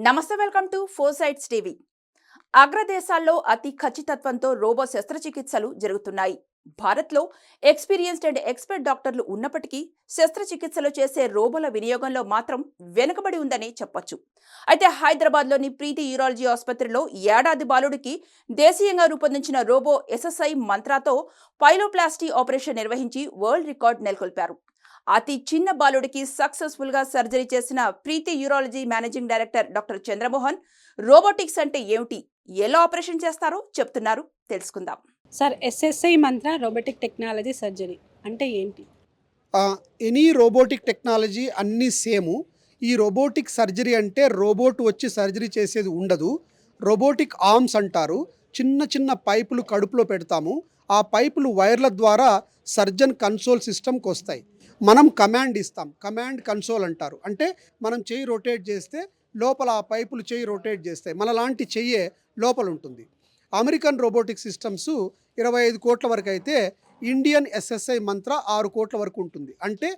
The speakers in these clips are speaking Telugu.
నమస్తే, welcome to four sides TV. అగ్రదేశాల్లో అతి ఖచ్చితత్వంతో రోబో శస్త్రచికిత్సలు జరుగుతున్నాయి. భారత్లో ఎక్స్పీరియన్స్డ్ అండ్ ఎక్స్పర్ట్ డాక్టర్లు ఉన్నప్పటికీ శస్త్రచికిత్సలు చేసే రోబోల వినియోగంలో మాత్రం వెనుకబడి ఉందని చెప్పొచ్చు. అయితే హైదరాబాద్లోని ప్రీతి యూరాలజీ ఆసుపత్రిలో ఏడాది బాలుడికి దేశీయంగా రూపొందించిన రోబో ఎస్ఎస్ఐ మంత్రాతో పైలోప్లాస్టీ ఆపరేషన్ నిర్వహించి వరల్డ్ రికార్డ్ నెలకొల్పారు. అతి చిన్న బాలుడికి సక్సెస్ఫుల్ గా సర్జరీ చేసిన Preethi urology managing director doctor Chandramohan robotics అంటే ఏమిటి, ఎలా ఆపరేషన్ చేస్తారో చెప్తున్నారు, తెలుసుకుందాం. Sir, SSI Mantra robotic technology surgery అంటే ఏంటి? ఎనీ రోబోటిక్ టెక్నాలజీ అన్నీ సేము. ఈ రోబోటిక్ సర్జరీ అంటే రోబోట్ వచ్చి సర్జరీ చేసేది ఉండదు. రోబోటిక్ ఆర్మ్స్ అంటారు. చిన్న చిన్న పైపులు కడుపులో పెడతాము. ఆ పైపులు వైర్ల ద్వారా సర్జన్ కన్సోల్ సిస్టమ్కి వస్తాయి. మనం కమాండ్ ఇస్తాం. కమాండ్ కన్సోల్ అంటారు. అంటే మనం చెయ్యి రొటేట్ చేస్తే లోపల ఆ పైపులు చెయ్యి రొటేట్ చేస్తాయి. మనలాంటి చెయ్యే లోపల ఉంటుంది. అమెరికన్ రోబోటిక్ సిస్టమ్స్ 25 కోట్ల వరకు అయితే ఇండియన్ ఎస్ఎస్ఐ మంత్ర 6 కోట్ల వరకు ఉంటుంది. అంటే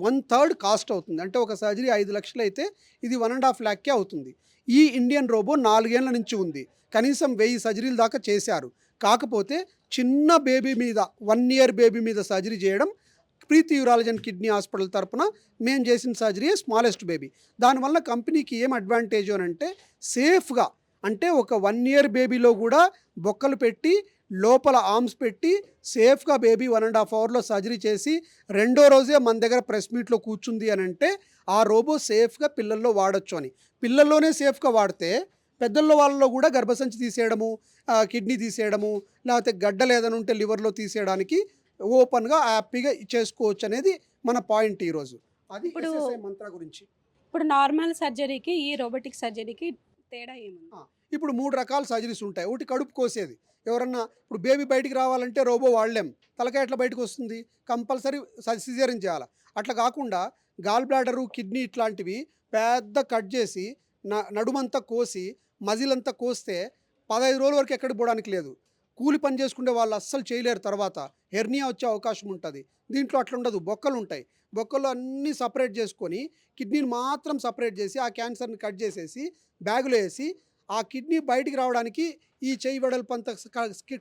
1/3 కాస్ట్ అవుతుంది. అంటే ఒక సర్జరీ 5 లక్షలు అయితే ఇది 1.5 లాక్కే అవుతుంది. ఈ ఇండియన్ రోబో 4 ఏళ్ల నుంచి ఉంది. కనీసం 1000 సర్జరీల దాకా చేశారు. కాకపోతే చిన్న బేబీ మీద 1 ఇయర్ బేబీ మీద సర్జరీ చేయడం ప్రీతి యూరాలజీ అండ్ కిడ్నీ హాస్పిటల్ తరపున మేము చేసిన సర్జరీ స్మాలెస్ట్ బేబీ. దానివల్ల కంపెనీకి ఏం అడ్వాంటేజ్ అని అంటే సేఫ్గా, అంటే ఒక 1 ఇయర్ బేబీలో కూడా బొక్కలు పెట్టి లోపల ఆర్మ్స్ పెట్టి సేఫ్గా బేబీ 1.5 అవర్లో సర్జరీ చేసి రెండో రోజే మన దగ్గర ప్రెస్ మీట్లో కూర్చుంది అని అంటే ఆ రోబో సేఫ్గా పిల్లల్లో వాడచ్చు అని. పిల్లల్లోనే సేఫ్గా వాడితే పెద్దల్లో వాళ్ళలో కూడా గర్భసంచి తీసేయడము, కిడ్నీ తీసేయడము, లేకపోతే గడ్డలు ఏదైనా ఉంటే లివర్లో తీసేయడానికి ఓపెన్గా హ్యాపీగా చేసుకోవచ్చు అనేది మన పాయింట్ ఈరోజు. అది ఇప్పుడు ఎస్ఎస్ఐ మంత్ర గురించి. ఇప్పుడు నార్మల్ సర్జరీకి ఈ రోబోటిక్ సర్జరీకి తేడా ఏముంది? ఇప్పుడు 3 రకాల సర్జరీస్ ఉంటాయి. ఒకటి కడుపు కోసేది. ఎవరన్నా ఇప్పుడు బేబీ బయటికి రావాలంటే రోబో వాడలేం. తలకాయ ఎట్లా బయటకు వస్తుంది? కంపల్సరీ సిజేరియన్ చేయాలి. అట్లా కాకుండా గాల్ బ్లాడరు, కిడ్నీ ఇట్లాంటివి పెద్ద కట్ చేసి నడుమంతా కోసి మజిలంతా కోస్తే 15 రోజుల వరకు ఎక్కడికి పోవడానికి లేదు. కూలి పని చేసుకునే వాళ్ళు అస్సలు చేయలేరు. తర్వాత హెర్నియా వచ్చే అవకాశం ఉంటుంది. దీంట్లో అట్లా ఉండదు. బొక్కలు ఉంటాయి. బొక్కలు అన్నీ సపరేట్ చేసుకొని కిడ్నీని మాత్రం సపరేట్ చేసి ఆ క్యాన్సర్ని కట్ చేసేసి బ్యాగులో వేసి ఆ కిడ్నీ బయటికి రావడానికి ఈ చెయ్యి వెడల్పు అంత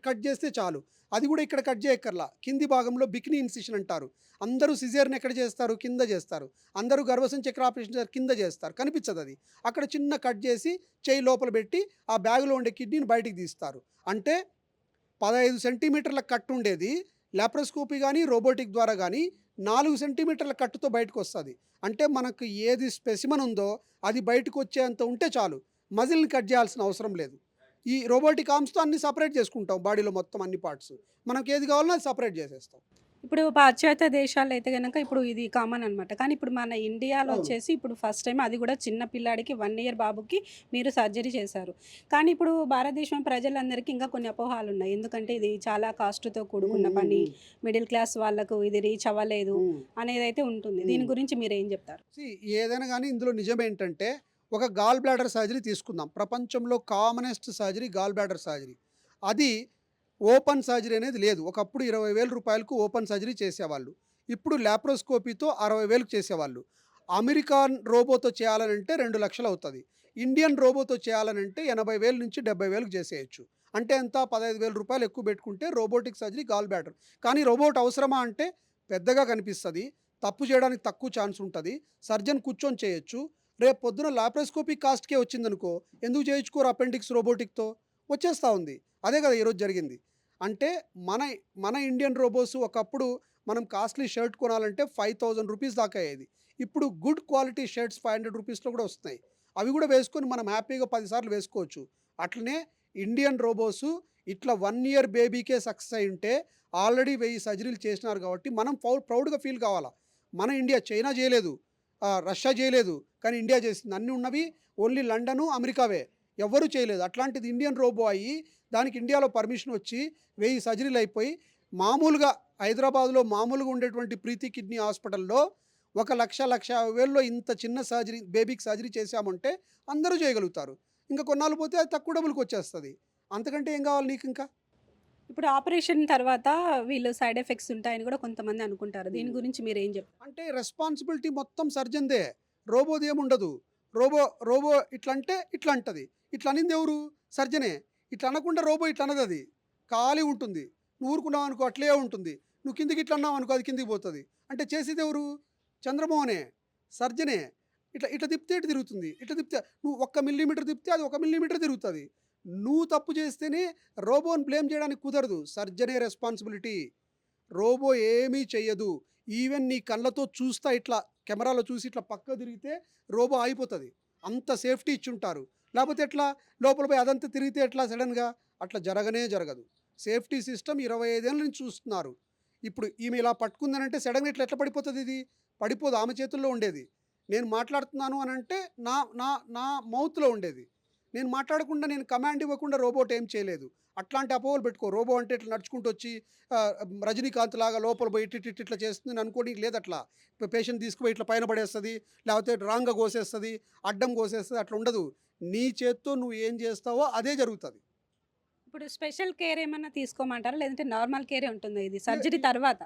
కట్ చేస్తే చాలు. అది కూడా ఇక్కడ కట్ చేయక్కర్లా. కింది భాగంలో బికినీ ఇన్సిషన్ అంటారు. అందరూ సిజేరియన్ ఎక్కడ చేస్తారు? కింద చేస్తారు. అందరూ గర్భసంచి చక్ర ఆపరేషన్ కింద చేస్తారు. కనిపించదు అది. అక్కడ చిన్న కట్ చేసి చెయ్యి లోపల పెట్టి ఆ బ్యాగులో ఉండే కిడ్నీని బయటికి తీస్తారు. అంటే 15 సెంటీమీటర్ల కట్టు ఉండేది లాప్రోస్కోపీ కానీ రోబోటిక్ ద్వారా కానీ 4 సెంటీమీటర్ల కట్టుతో బయటకు వస్తుంది. అంటే మనకు ఏది స్పెసిమన్ ఉందో అది బయటకు వచ్చేంత ఉంటే చాలు. మజిల్ని కట్ చేయాల్సిన అవసరం లేదు. ఈ రోబోటిక్ ఆర్మ్స్తో అన్ని సపరేట్ చేసుకుంటాం. బాడీలో మొత్తం అన్ని పార్ట్స్ మనకి ఏది కావాలో అది సపరేట్ చేసేస్తాం. ఇప్పుడు పాశ్చాత్య దేశాల్లో అయితే కనుక ఇప్పుడు ఇది కామన్ అనమాట. కానీ ఇప్పుడు మన ఇండియాలో వచ్చేసి ఇప్పుడు ఫస్ట్ టైం, అది కూడా చిన్న పిల్లాడికి 1 ఇయర్ బాబుకి మీరు సర్జరీ చేశారు. కానీ ఇప్పుడు భారతదేశం ప్రజలందరికీ ఇంకా కొన్ని అపోహాలు ఉన్నాయి. ఎందుకంటే ఇది చాలా కాస్ట్తో కూడుకున్న పని, మిడిల్ క్లాస్ వాళ్ళకు ఇది రీచ్ అవ్వలేదు అనేది అయితే ఉంటుంది. దీని గురించి మీరు ఏం చెప్తారు? ఏదైనా కానీ ఇందులో నిజం ఏంటంటే ఒక గాల్ బ్లాడర్ సర్జరీ తీసుకుందాం. ప్రపంచంలో commonest surgery gall bladder surgery. అది ఓపెన్ సర్జరీ అనేది లేదు. ఒకప్పుడు 20,000 రూపాయలకు ఓపెన్ సర్జరీ చేసేవాళ్ళు. ఇప్పుడు లాప్రోస్కోపీతో 60,000 చేసేవాళ్ళు. అమెరికన్ రోబోతో చేయాలనంటే 2 లక్షలు అవుతుంది. ఇండియన్ రోబోతో చేయాలనంటే 80,000 నుంచి 70,000 చేసేయచ్చు. అంటే ఎంత? 15,000 రూపాయలు ఎక్కువ పెట్టుకుంటే రోబోటిక్ సర్జరీ గాల్ బ్లాడర్. కానీ రోబోట్ అవసరమా అంటే పెద్దగా కనిపిస్తుంది. తప్పు చేయడానికి తక్కువ ఛాన్స్ ఉంటుంది. సర్జన్ కూర్చొని చేయొచ్చు. రేపు పొద్దున లాప్రోస్కోపీ కాస్ట్కే వచ్చిందనుకో, ఎందుకు చేయించుకోరు అపెండిక్స్ రోబోటిక్తో? వచ్చేస్తూ ఉంది. అదే కదా ఈరోజు జరిగింది. అంటే మన మన ఇండియన్ రోబోస్ ఒకప్పుడు మనం కాస్ట్లీ షర్ట్ కొనాలంటే 5,000 రూపీస్ దాకా అయ్యేది. ఇప్పుడు గుడ్ క్వాలిటీ షర్ట్స్ 500 రూపీస్లో కూడా వస్తున్నాయి. అవి కూడా వేసుకొని మనం హ్యాపీగా 10 సార్లు వేసుకోవచ్చు. అట్లనే ఇండియన్ రోబోసు ఇట్లా 1 ఇయర్ బేబీకే సక్సెస్ అయి ఉంటే ఆల్రెడీ 1000 సర్జరీలు చేసినారు కాబట్టి మనం ప్రౌడ్గా ఫీల్ కావాలా. మన ఇండియా, చైనా చేయలేదు, రష్యా చేయలేదు, కానీ ఇండియా చేసింది. అన్నీ ఉన్నవి ఓన్లీ లండను, అమెరికావే, ఎవ్వరూ చేయలేదు. అట్లాంటిది ఇండియన్ రోబో అయ్యి దానికి ఇండియాలో పర్మిషన్ వచ్చి 1000 సర్జరీలు అయిపోయి మామూలుగా హైదరాబాద్లో మామూలుగా ఉండేటువంటి ప్రీతి కిడ్నీ హాస్పిటల్లో 1,50,000 ఇంత చిన్న సర్జరీ, బేబీకి సర్జరీ చేశామంటే అందరూ చేయగలుగుతారు. ఇంకా కొన్నాళ్ళు పోతే అది తక్కువ డబ్బులకు వచ్చేస్తుంది. అంతకంటే ఏం కావాలి నీకు ఇంకా? ఇప్పుడు ఆపరేషన్ తర్వాత వీళ్ళు సైడ్ ఎఫెక్ట్స్ ఉంటాయని కూడా కొంతమంది అనుకుంటారు. దీని గురించి మీరు ఏం చెప్తారు? అంటే రెస్పాన్సిబిలిటీ మొత్తం సర్జన్దే, రోబోది ఏముండదు. రోబో రోబో ఇట్లా అంటే ఇట్లా అంటది. ఇట్లా అనింది ఎవరు? సర్జనే. ఇట్లా అనకుండా రోబో ఇట్లా అనదు, అది ఖాళీ ఉంటుంది. నువ్వు ఊరుకున్నావు అనుకో అట్లే ఉంటుంది. నువ్వు కిందికి ఇట్లా అన్నావు అనుకో అది కిందికి పోతుంది. అంటే చేసేది ఎవరు? చంద్రమోహనే, సర్జనే. ఇట్లా ఇట్లా తిప్పితే ఇటు తిరుగుతుంది, ఇట్లా తిప్పితే నువ్వు 1 మిల్లీమీటర్ తిప్పితే అది 1 మిల్లీమీటర్ తిరుగుతుంది. నువ్వు తప్పు చేస్తేనే రోబోని బ్లేమ్ చేయడానికి కుదరదు. సర్జనే రెస్పాన్సిబిలిటీ. రోబో ఏమీ చెయ్యదు. ఈవెన్ నీ కళ్ళతో చూస్తా ఇట్లా కెమెరాలో చూసి ఇట్లా పక్క తిరిగితే రోబో ఆగిపోతుంది. అంత సేఫ్టీ ఇచ్చుంటారు. లేకపోతే ఎట్లా లోపల పోయి అదంతా తిరిగితే ఎట్లా సడన్గా? అట్లా జరగనే జరగదు. సేఫ్టీ సిస్టమ్ 25 ఏళ్ళ నుంచి చూస్తున్నారు. ఇప్పుడు ఈమె ఇలా పట్టుకుందనంటే సడన్గా ఇట్లా ఎట్లా పడిపోతుంది? ఇది పడిపోదు, ఆమె చేతుల్లో ఉండేది. నేను మాట్లాడుతున్నాను అని అంటే నా నా నా మౌత్లో ఉండేది. నేను మాట్లాడకుండా, నేను కమాండ్ ఇవ్వకుండా రోబోట్ ఏం చేయలేదు. అట్లాంటి అపోహలు పెట్టుకో. రోబో అంటే ఇట్లా నడుచుకుంటూ వచ్చి రజనీకాంత్ లాగా లోపల పోయి ఇట్ ఇట్లా చేస్తుంది అనుకోనికి లేదు. అట్లా పేషెంట్ తీసుకుపోయి ఇట్లా పైన పడేస్తుంది, లేకపోతే రాంగ్గా కోసేస్తుంది, అడ్డం కోసేస్తుంది. అట్లా ఉండదు. నీ చేత్తో నువ్వు ఏం చేస్తావో అదే జరుగుతుంది. ఇప్పుడు స్పెషల్ కేర్ ఏమన్నా తీసుకోమంటారా, లేదంటే నార్మల్ కేరే ఉంటుందా ఇది సర్జరీ తర్వాత?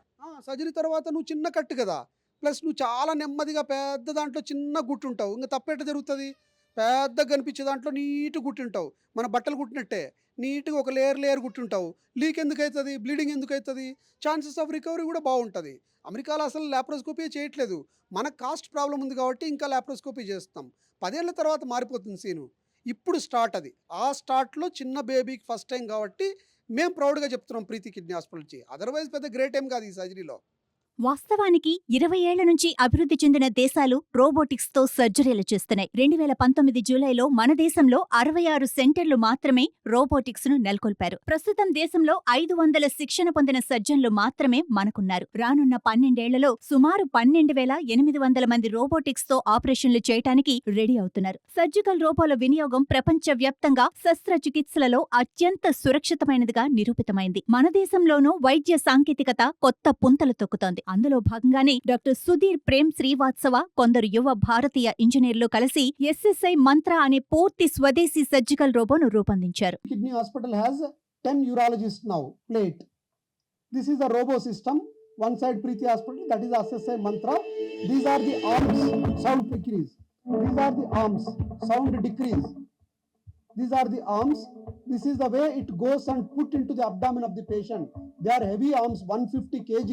సర్జరీ తర్వాత నువ్వు చిన్న కట్టు కదా, ప్లస్ నువ్వు చాలా నెమ్మదిగా పెద్ద దాంట్లో చిన్న గుట్టుంటావు. ఇంకా తప్పెట్ట జరుగుతుంది? పెద్దగా కనిపించే దాంట్లో నీట్ గుట్టుంటావు, మన బట్టలు కుట్టినట్టే నీట్గా ఒక లేయర్ గుట్టుంటావు. లీక్ ఎందుకు అవుతుంది? బ్లీడింగ్ ఎందుకు అవుతుంది? ఛాన్సెస్ ఆఫ్ రికవరీ కూడా బాగుంటుంది. అమెరికాలో అసలు ల్యాప్రోస్కోపీ చేయట్లేదు. మన కాస్ట్ ప్రాబ్లం ఉంది కాబట్టి ఇంకా ల్యాప్రోస్కోపీ చేస్తాం. 10 ఏళ్ళ తర్వాత మారిపోతుంది సీను. ఇప్పుడు స్టార్ట్ అది. ఆ స్టార్ట్లో చిన్న బేబీకి ఫస్ట్ టైం కాబట్టి మేము ప్రౌడ్గా చెప్తున్నాం ప్రీతి కిడ్నీ హాస్పిటల్కి. అదర్వైజ్ పెద్ద గ్రేట్ ఏం కాదు ఈ సర్జరీలో. వాస్తవానికి 20 ఏళ్ల నుంచి అభివృద్ధి చెందిన దేశాలు రోబోటిక్స్తో సర్జరీలు చేస్తున్నాయి. 2019 జూలైలో మన దేశంలో 66 సెంటర్లు మాత్రమే రోబోటిక్స్ను నెలకొల్పారు. ప్రస్తుతం దేశంలో 500 శిక్షణ పొందిన సర్జన్లు మాత్రమే మనకున్నారు. రానున్న 12 ఏళ్లలో సుమారు 12,800 మంది రోబోటిక్స్తో ఆపరేషన్లు చేయటానికి రెడీ అవుతున్నారు. సర్జికల్ రోబోల వినియోగం ప్రపంచవ్యాప్తంగా శస్త్రచికిత్సలలో అత్యంత సురక్షితమైనదిగా నిరూపితమైంది. మన దేశంలోనూ వైద్య సాంకేతికత కొత్త పుంతలు తొక్కుతోంది. అందులో భాగంగానే డాక్టర్ సుధీర్ ప్రేమ్ శ్రీవాత్సవ, కొందరు యువ భారతీయ ఇంజనీర్లు కలిసి SSI మంత్ర అనే పూర్తి స్వదేశీ సర్జికల్ రోబోను రూపొందించారు. Kidney hospital has 10 urologists now. Plate. This is the robo system. One side Preeti hospital, that is SSI mantra. These are the arms, sound decrease. These are the arms, sound decrease. These are the arms. This is the way it goes and put into the abdomen of the patient. They are heavy arms, 150 kg.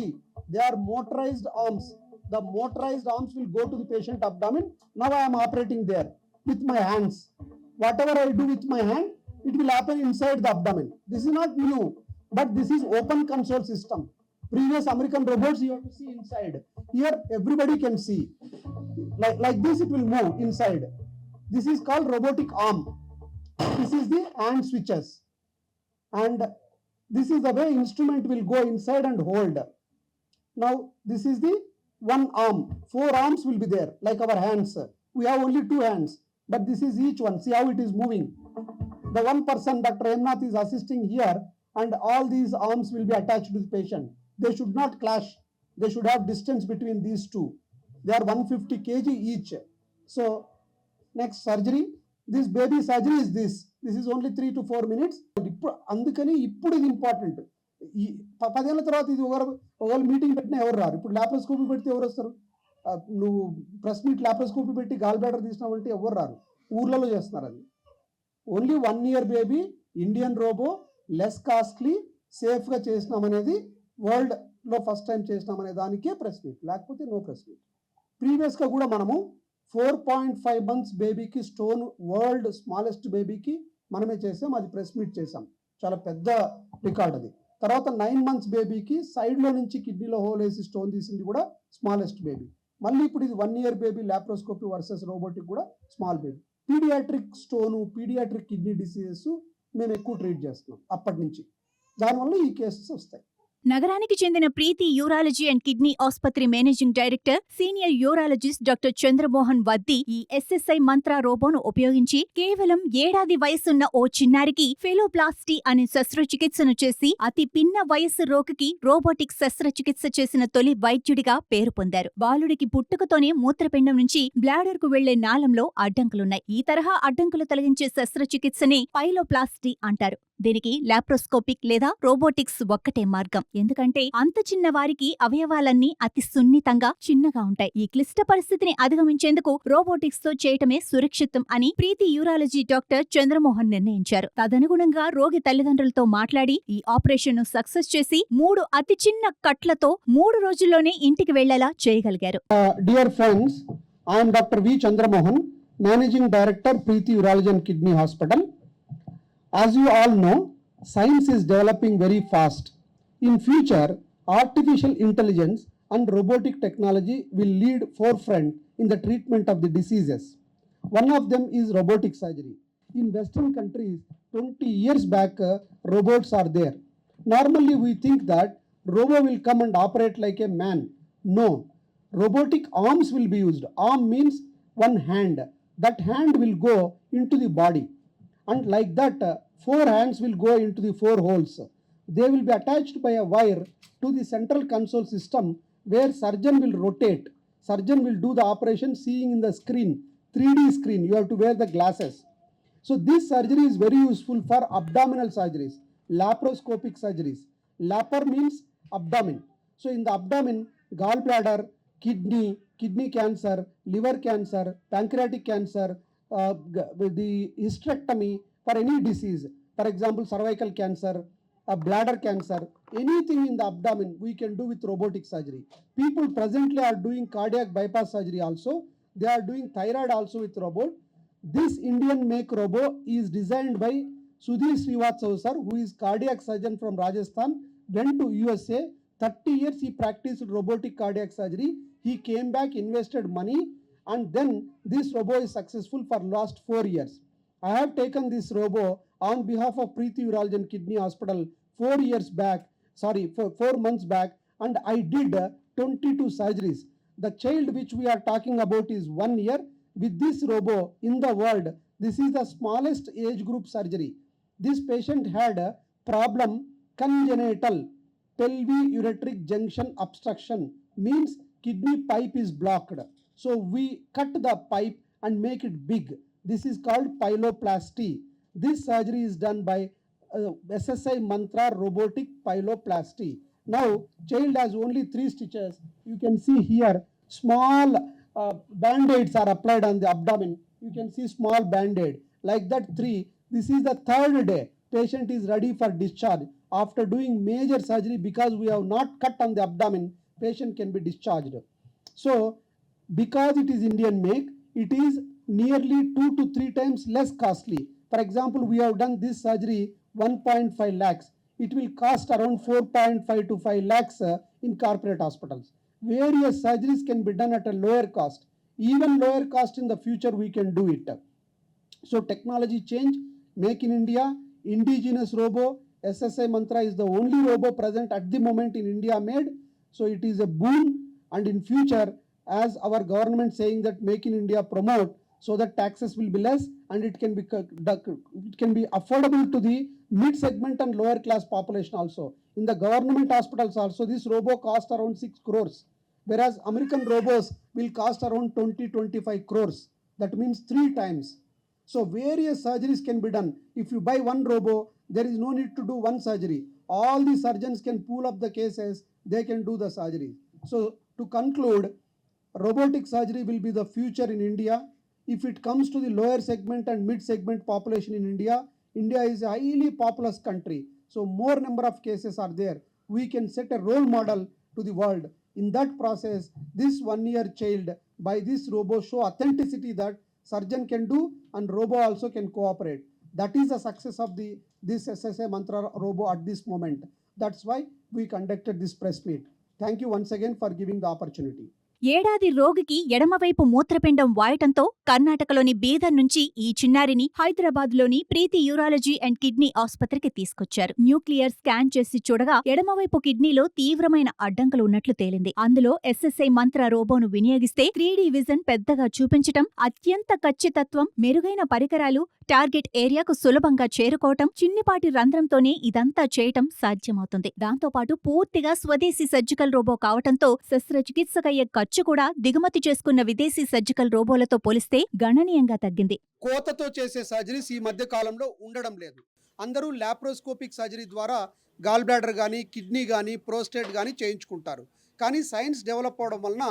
They are motorized arms. The motorized arms will go to the patient abdomen. Now I am operating there with my hands. Whatever I do with my hand, it will happen inside the abdomen. This is not new, but this is open console system. Previous American robots you have to see inside. Here everybody can see. Like this it will move inside. This is called robotic arm. This is the hand switches. And this is the way instrument will go inside and hold. Now this is the one arm. 4 arms will be there like our hands. We have only 2 hands, but this is each one. See how it is moving. The one person, Dr. Hemnath, is assisting here, and all these arms will be attached to the patient. They should not clash. They should have distance between these two. They are 150 kg each. So next surgery, this baby surgery is this. This is only 3 to 4 minutes. అందుకని ఇప్పుడు ఇది ఇంపార్టెంట్. ఈ 10 ఏళ్ళ తర్వాత ఇది ఒకవేళ మీటింగ్ పెట్టినా ఎవరు రారు. ఇప్పుడు ల్యాప్రోస్కోపీ పెడితే ఎవరు వస్తారు? నువ్వు ప్రెస్ మీట్ ల్యాప్రోస్కోపీ పెట్టి గాల్ బ్లాడర్ తీసినావంటే ఎవరు రారు. ఊర్లలో చేస్తున్నారు. అది only 1 year baby, Indian robo, less costly, సేఫ్గా చేసినామనేది వరల్డ్లో ఫస్ట్ టైం చేసినామనే దానికే ప్రెస్ మీట్, లేకపోతే నో ప్రెస్ మీట్. ప్రీవియస్గా కూడా మనము 4.5 months బేబీకి స్టోన్, వరల్డ్ స్మాలెస్ట్ బేబీకి మనమే చేసాం. అది ప్రెస్ మీట్ చేసాం. చాలా పెద్ద రికార్డ్ అది. తర్వాత 9 months బేబీకి సైడ్లో నుంచి కిడ్నీలో హోల్ వేసి స్టోన్ తీసింది కూడా స్మాలెస్ట్ బేబీ. మళ్ళీ ఇప్పుడు ఇది 1 year baby laparoscopy versus robotic కూడా small baby. Paediatric stone, paediatric kidney diseases మేము ఎక్కువ ట్రీట్ చేస్తున్నాం అప్పటి నుంచి. దానివల్ల ఈ కేసెస్ వస్తాయి. నగరానికి చెందిన ప్రీతి యూరాలజీ అండ్ కిడ్నీ ఆసుపత్రి managing director, senior urologist doctor Chandramohan వద్ది ఈ SSI మంత్ర రోబోను ఉపయోగించి కేవలం 7 ఏడాది వయసున్న ఓ చిన్నారికి ఫెలోప్లాస్టీ అనే శస్త్రచికిత్సను చేసి అతి పిన్న వయస్సు రోగికి రోబోటిక్ శస్త్రచికిత్స చేసిన తొలి వైద్యుడిగా పేరు పొందారు. బాలుడికి పుట్టుకతోనే మూత్రపిండం నుంచి బ్లాడర్ కు వెళ్లే నాళంలో అడ్డంకులున్నాయి. ఈ తరహా అడ్డంకులు తొలగించే శస్త్రచికిత్సనే పైలోప్లాస్టీ అంటారు. దీనికి లాప్రోస్కోపిక్ లేదా రోబోటిక్స్ ఒక్కటే మార్గం. ఎందుకంటే అంత చిన్న వారికి అవయవాలన్నీ అతి సున్నితంగా చిన్నగా ఉంటాయి. ఈ క్లిష్ట పరిస్థితిని అధిగమించేందుకు రోబోటిక్స్ తో చేయటమే సురక్షితం అని ప్రీతి యూరాలజీ డాక్టర్ చంద్రమోహన్ నిర్ణయించారు. తదనుగుణంగా రోగి తల్లిదండ్రులతో మాట్లాడి ఈ ఆపరేషన్ ను సక్సెస్ చేసి 3 అతి చిన్న కట్లతో 3 రోజుల్లోనే ఇంటికి వెళ్లేలా చేయగలిగారు. Dear friends, I am Dr. V. Chandramohan, Managing Director, Preeti Urology and Kidney Hospital. As you all know, science is developing very fast. In future, artificial intelligence and robotic technology will lead forefront in the treatment of the diseases. One of them is robotic surgery. In Western countries, 20 years back, robots are there. Normally, we think that robot will come and operate like a man. No, robotic arms will be used. Arm means one hand. That hand will go into the body. And like that, 4 hands will go into the 4 holes. They will be attached by a wire to the central console system where surgeon will rotate. Surgeon will do the operation seeing in the screen, 3D screen. You have to wear the glasses. So this surgery is very useful for abdominal surgeries, laparoscopic surgeries. Lapar means abdomen. So in the abdomen, gallbladder, kidney cancer, liver cancer, pancreatic cancer, the hysterectomy for any disease, for example cervical cancer, bladder cancer, anything in the abdomen we can do with robotic surgery. People presently are doing cardiac bypass surgery also. They are doing thyroid also with robot. This Indian make robot is designed by Sudhir Srivatsav sir, who is cardiac surgeon from Rajasthan, went to USA. 30 years he practiced robotic cardiac surgery. He came back, invested money, and then this robot is successful for last 4 years. I have taken this robot on behalf of Preeti Urology and Kidney Hospital 4 months back, and I did 22 surgeries. The child which we are talking about is 1 year. With this robot in the world, this is the smallest age group surgery. This patient had a problem, congenital pelvic-ureteric junction obstruction, means kidney pipe is blocked. So we cut the pipe and make it big. This is called pyeloplasty. This surgery is done by SSI Mantra robotic pyeloplasty. Now child has only 3 stitches. You can see here small band-aids are applied on the abdomen. You can see small band-aid like that 3. This is the 3rd day. Patient is ready for discharge. After doing major surgery, because we have not cut on the abdomen, patient can be discharged. So because it is Indian make, it is nearly 2 to 3 times less costly. For example, we have done this surgery 1.5 lakhs. It will cost around 4.5 to 5 lakhs in corporate hospitals. Various surgeries can be done at a lower cost. Even lower cost in the future we can do it. So technology change, make in India, indigenous robo, SSI Mantra is the only robo present at the moment in India made. So it is a boon, and in future, as our government saying that make in India promote, so that taxes will be less and it can be affordable to the mid segment and lower class population also. In the government hospitals also, this robo cost around 6 crores, whereas American robos will cost around 20-25 crores. That means 3 times. So various surgeries can be done. If you buy one robo, there is no need to do one surgery. All the surgeons can pool up the cases, they can do the surgery. So to conclude, robotic surgery will be the future in India. If it comes to the lower segment and mid segment population in India, India is a highly populous country. So more number of cases are there. We can set a role model to the world. In that process, this 1-year child by this robo show authenticity that surgeon can do and robo also can cooperate. That is the success of this SSI Mantra robo at this moment. That's why we conducted this press meet. Thank you once again for giving the opportunity. ఏడాది రోగికి ఎడమవైపు మూత్రపిండం వాయటంతో కర్ణాటకలోని బీదర్ నుంచి ఈ చిన్నారిని హైదరాబాద్లోని ప్రీతి యూరాలజీ అండ్ కిడ్నీ ఆసుపత్రికి తీసుకొచ్చారు. న్యూక్లియర్ స్కాన్ చేసి చూడగా ఎడమవైపు కిడ్నీలో తీవ్రమైన అడ్డంకులు ఉన్నట్లు తేలింది. అందులో SSI మంత్ర రోబోను వినియోగిస్తే 3D విజన్ పెద్దగా చూపించటం, అత్యంత ఖచ్చితత్వం, మెరుగైన పరికరాలు, టార్గెట్ ఏరియాకు సులభంగా చేరుకోవటం, చిన్నిపాటి రంధ్రంతోనే ఇదంతా చేయటం సాధ్యమవుతుంది. దాంతోపాటు పూర్తిగా స్వదేశీ సర్జికల్ రోబో కావటంతో శస్త్రచికిత్సకయ్యే ఖర్చు కూడా దిగుమతి చేసుకున్న విదేశీ సర్జికల్ రోబోలతో పోలిస్తే గణనీయంగా తగ్గింది. కోతతో చేసే సర్జరీస్ ఈ మధ్య కాలంలో ఉండడం లేదు. అందరూ ల్యాప్రోస్కోపిక్ సర్జరీ ద్వారా గాల్ బ్లాడర్ కానీ కిడ్నీ కానీ ప్రోస్టేట్ కానీ చేయించుకుంటారు. కానీ సైన్స్ డెవలప్ అవడం వలన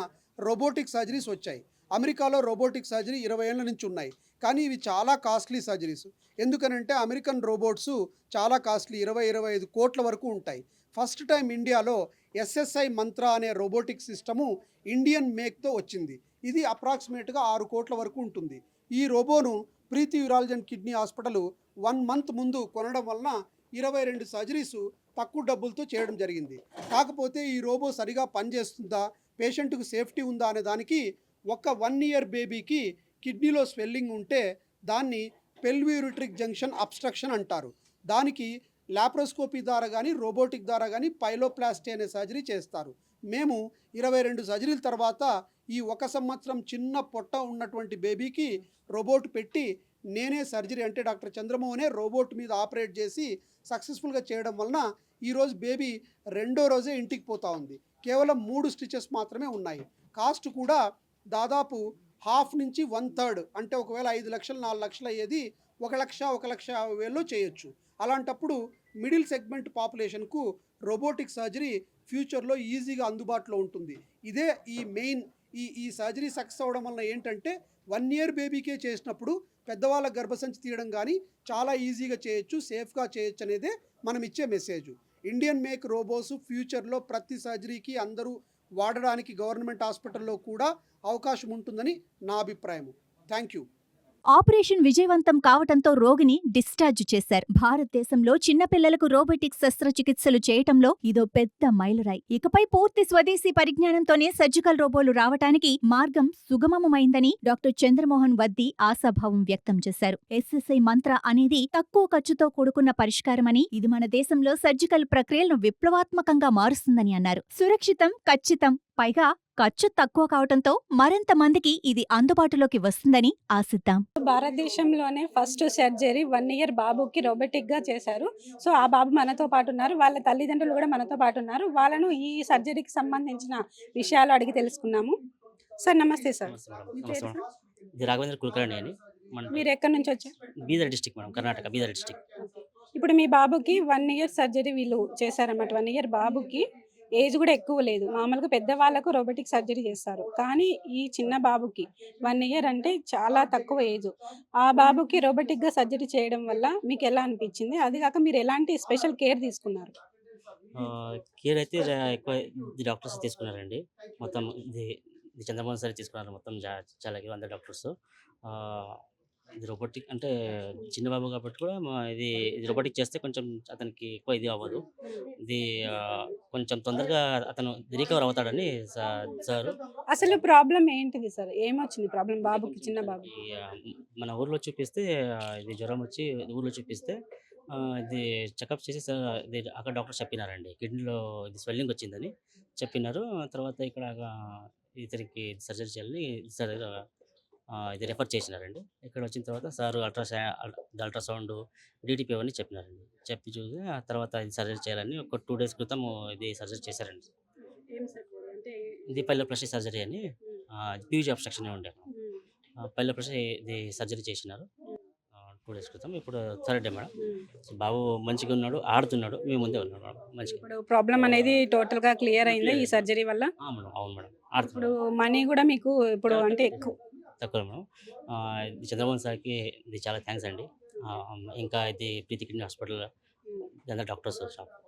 రోబోటిక్ సర్జరీస్ వచ్చాయి. అమెరికాలో రోబోటిక్ సర్జరీ 20 ఏళ్ల నుంచి ఉన్నాయి. కానీ ఇవి చాలా కాస్ట్లీ సర్జరీస్. ఎందుకనంటే అమెరికన్ రోబోట్స్ చాలా కాస్ట్లీ, 20-25 కోట్ల వరకు ఉంటాయి. ఫస్ట్ టైం ఇండియాలో ఎస్ఎస్ఐ మంత్ర అనే రోబోటిక్ సిస్టము ఇండియన్ మేక్తో వచ్చింది. ఇది అప్రాక్సిమేట్గా 6 కోట్ల వరకు ఉంటుంది. ఈ రోబోను Preethi urology and kidney hospital 1 month ముందు కొనడం వలన 22 సర్జరీస్ తక్కువ డబ్బులతో చేయడం జరిగింది. కాకపోతే ఈ రోబో సరిగా పనిచేస్తుందా, పేషెంట్కు సేఫ్టీ ఉందా అనే దానికి ఒక 1 ఇయర్ బేబీకి కిడ్నీలో స్వెల్లింగ్ ఉంటే దాన్ని పెల్వియూరిట్రిక్ జంక్షన్ అబ్స్ట్రక్షన్ అంటారు. దానికి లాప్రోస్కోపీ ద్వారా కానీ రోబోటిక్ ద్వారా కానీ పైలోప్లాస్టీ అనే సర్జరీ చేస్తారు. మేము 22 సర్జరీల తర్వాత ఈ 1 సంవత్సరం చిన్న పొట్ట ఉన్నటువంటి బేబీకి రోబోట్ పెట్టి నేనే సర్జరీ అంటే డాక్టర్ చంద్రమోహనే రోబోట్ మీద ఆపరేట్ చేసి సక్సెస్ఫుల్గా చేయడం వలన ఈరోజు బేబీ 2వ రోజే ఇంటికి పోతా ఉంది. కేవలం 3 స్టిచెస్ మాత్రమే ఉన్నాయి. కాస్ట్ కూడా దాదాపు హాఫ్ నుంచి 1/3, అంటే ఒకవేళ 5 లక్షలు 4 లక్షలు అయ్యేది 1,50,000 చేయొచ్చు. అలాంటప్పుడు మిడిల్ సెగ్మెంట్ పాపులేషన్కు రోబోటిక్ సర్జరీ ఫ్యూచర్లో ఈజీగా అందుబాటులో ఉంటుంది. ఇదే ఈ మెయిన్ ఈ సర్జరీ సక్సెస్ అవ్వడం వలన ఏంటంటే 1 ఇయర్ బేబీకే చేసినప్పుడు పెద్దవాళ్ళ గర్భసంచి తీయడం కానీ చాలా ఈజీగా చేయొచ్చు, సేఫ్గా చేయొచ్చు అనేదే మనం ఇచ్చే మెసేజ్. ఇండియన్ మేక్ రోబోస్ ఫ్యూచర్లో ప్రతి సర్జరీకి అందరూ వాడడానికి గవర్నమెంట్ హాస్పిటల్లో కూడా అవకాశం ఉంటుందని నా అభిప్రాయం. Thank you. ఆపరేషన్ విజయవంతం కావటంతో రోగిని డిశ్చార్జ్ చేశారు. భారతదేశంలో చిన్నపిల్లలకు రోబోటిక్ శస్త్రచికిత్సలు చేయటంలో ఇదో పెద్ద మైలురాయి. ఇకపై పూర్తి స్వదేశీ పరిజ్ఞానంతోనే సర్జికల్ రోబోలు రావటానికి మార్గం సుగమమైందని డాక్టర్ చంద్రమోహన్ వద్ది ఆశాభావం వ్యక్తం చేశారు. ఎస్ఎస్ఐ మంత్ర అనేది తక్కువ ఖర్చుతో కూడుకున్న పరిష్కారమని, ఇది మన దేశంలో సర్జికల్ ప్రక్రియలను విప్లవాత్మకంగా మారుస్తుందని అన్నారు. సురక్షితం, ఖచ్చితం, పైగా ఖర్చు తక్కువ కావటంతో మరింత మందికి ఇది అందుబాటులోకి వస్తుందని ఆశిద్దాం. భారతదేశంలోనే ఫస్ట్ సర్జరీ 1 ఇయర్ బాబుకి రోబోటిక్ గా చేశారు. సో ఆ బాబు మనతో పాటు ఉన్నారు, వాళ్ళ తల్లిదండ్రులు కూడా మనతో పాటు ఉన్నారు. వాళ్ళను ఈ సర్జరీకి సంబంధించిన విషయాలు అడిగి తెలుసుకున్నాము. సార్ నమస్తే సార్. నమస్తే మేడం. మీ నమస్తే పేరు మేడం. సార్? ఇది రాఘవేంద్ర కులకర్ణి అని మీరు ఎక్కడి నుంచి వచ్చారు? Bidar district madam, Karnataka Bidar district. ఇప్పుడు మీ బాబుకి 1 ఇయర్ సర్జరీ వీళ్ళు చేశారన్నమాట. 1 ఇయర్ బాబుకి ఏజ్ కూడా ఎక్కువ లేదు. మామూలుగా పెద్దవాళ్ళకు రోబోటిక్ సర్జరీ చేస్తారు, కానీ ఈ చిన్న బాబుకి 1 ఇయర్ అంటే చాలా తక్కువ ఏజ్. ఆ బాబుకి రోబోటిక్గా సర్జరీ చేయడం వల్ల మీకు ఎలా అనిపించింది? అది కాక మీరు ఎలాంటి స్పెషల్ కేర్ తీసుకున్నారు? కేర్ అయితే ఎక్కువ డాక్టర్స్ తీసుకున్నారండి. మొత్తం ఇది చంద్రమోహన్ సార్ తీసుకున్నారు. మొత్తం చాలా అందరు డాక్టర్స్. ఇది రోబోటిక్ అంటే చిన్న బాబు కాబట్టి కూడా ఇది రోబోటిక్ చేస్తే కొంచెం అతనికి ఎక్కువ ఇది అవ్వదు. ఇది కొంచెం తొందరగా అతను రికవర్ అవుతాడని సార్. అసలు ప్రాబ్లం ఏంటిది సార్? ఏమొచ్చింది ప్రాబ్లం బాబుకి, చిన్న బాబు? మన ఊర్లో చూపిస్తే ఇది జ్వరం వచ్చి ఊర్లో చూపిస్తే ఇది చెకప్ చేసి ఇది అక్కడ డాక్టర్ చెప్పినారండి, కిడ్నీలో ఇది స్వెల్లింగ్ వచ్చిందని చెప్పినారు. తర్వాత ఇక్కడ ఇతనికి సర్జరీ చేయాలని ఇది రెఫర్ చేసినారండి. ఇక్కడ వచ్చిన తర్వాత సార్ అల్ట్రాసౌండ్ డిటిపి అవన్నీ చెప్పినారండి. చెప్పి చూసి ఆ తర్వాత ఇది సర్జరీ చేయాలని ఒక 2 డేస్ క్రితం ఇది సర్జరీ చేశారండి. ఇది పైలోప్లాస్టీ సర్జరీ అని పీయూజీ అబ్స్ట్రక్షన్ ఉండే పైలోప్లాస్టీ ఇది సర్జరీ చేసినారు 2 డేస్ క్రితం. ఇప్పుడు 3rd డే మేడం. బాబు మంచిగా ఉన్నాడు, ఆడుతున్నాడు, మేము ముందే ఉన్నాడు మేడం మంచిగా. ఇప్పుడు ప్రాబ్లం అనేది టోటల్ గా క్లియర్ అయిందా ఈ సర్జరీ వల్ల? మేడం అవును మేడం, ఇప్పుడు ఆడుతున్నాడు. మనీ కూడా మీకు ఇప్పుడు అంటే ఎక్కువ తక్కువ మేడం. చంద్రమోహన్ సార్కి ఇది చాలా థ్యాంక్స్ అండి. ఇంకా ఇది ప్రీతి కిడ్నీ హాస్పిటల్ అందరు డాక్టర్స్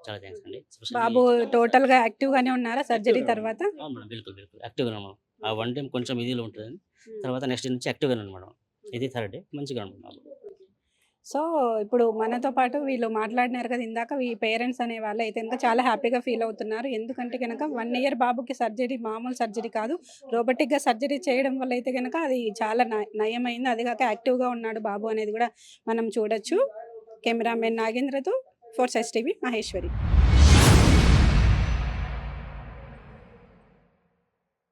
చాలా థ్యాంక్స్ అండి. బాబు టోటల్ గా యాక్టివ్ గానే ఉన్నారా సర్జరీ తర్వాత? అవును మేడం, బిల్కుల్ యాక్టివ్గా ఉన్నాం మేడం. ఆ 1 టైం కొంచెం ఇదిలో ఉంటుంది, తర్వాత నెక్స్ట్ డే నుంచి యాక్టివ్గానే ఉన్నాం మేడం. ఇది 3rd డే మంచిగా ఉన్నాం బాబు. సో ఇప్పుడు మనతో పాటు వీళ్ళు మాట్లాడినారు కదా ఇందాక, ఈ పేరెంట్స్ అనే వాళ్ళు అయితే కనుక చాలా హ్యాపీగా ఫీల్ అవుతున్నారు. ఎందుకంటే కనుక 1 ఇయర్ బాబుకి సర్జరీ మామూలు సర్జరీ కాదు, రోబోటిక్గా సర్జరీ చేయడం వల్ల అయితే కనుక అది చాలా నయమైంది. అది కాక యాక్టివ్గా ఉన్నాడు బాబు అనేది కూడా మనం చూడొచ్చు. కెమెరామెన్ నాగేంద్రతో ఫోర్సైజ్ టీవీ మహేశ్వరి.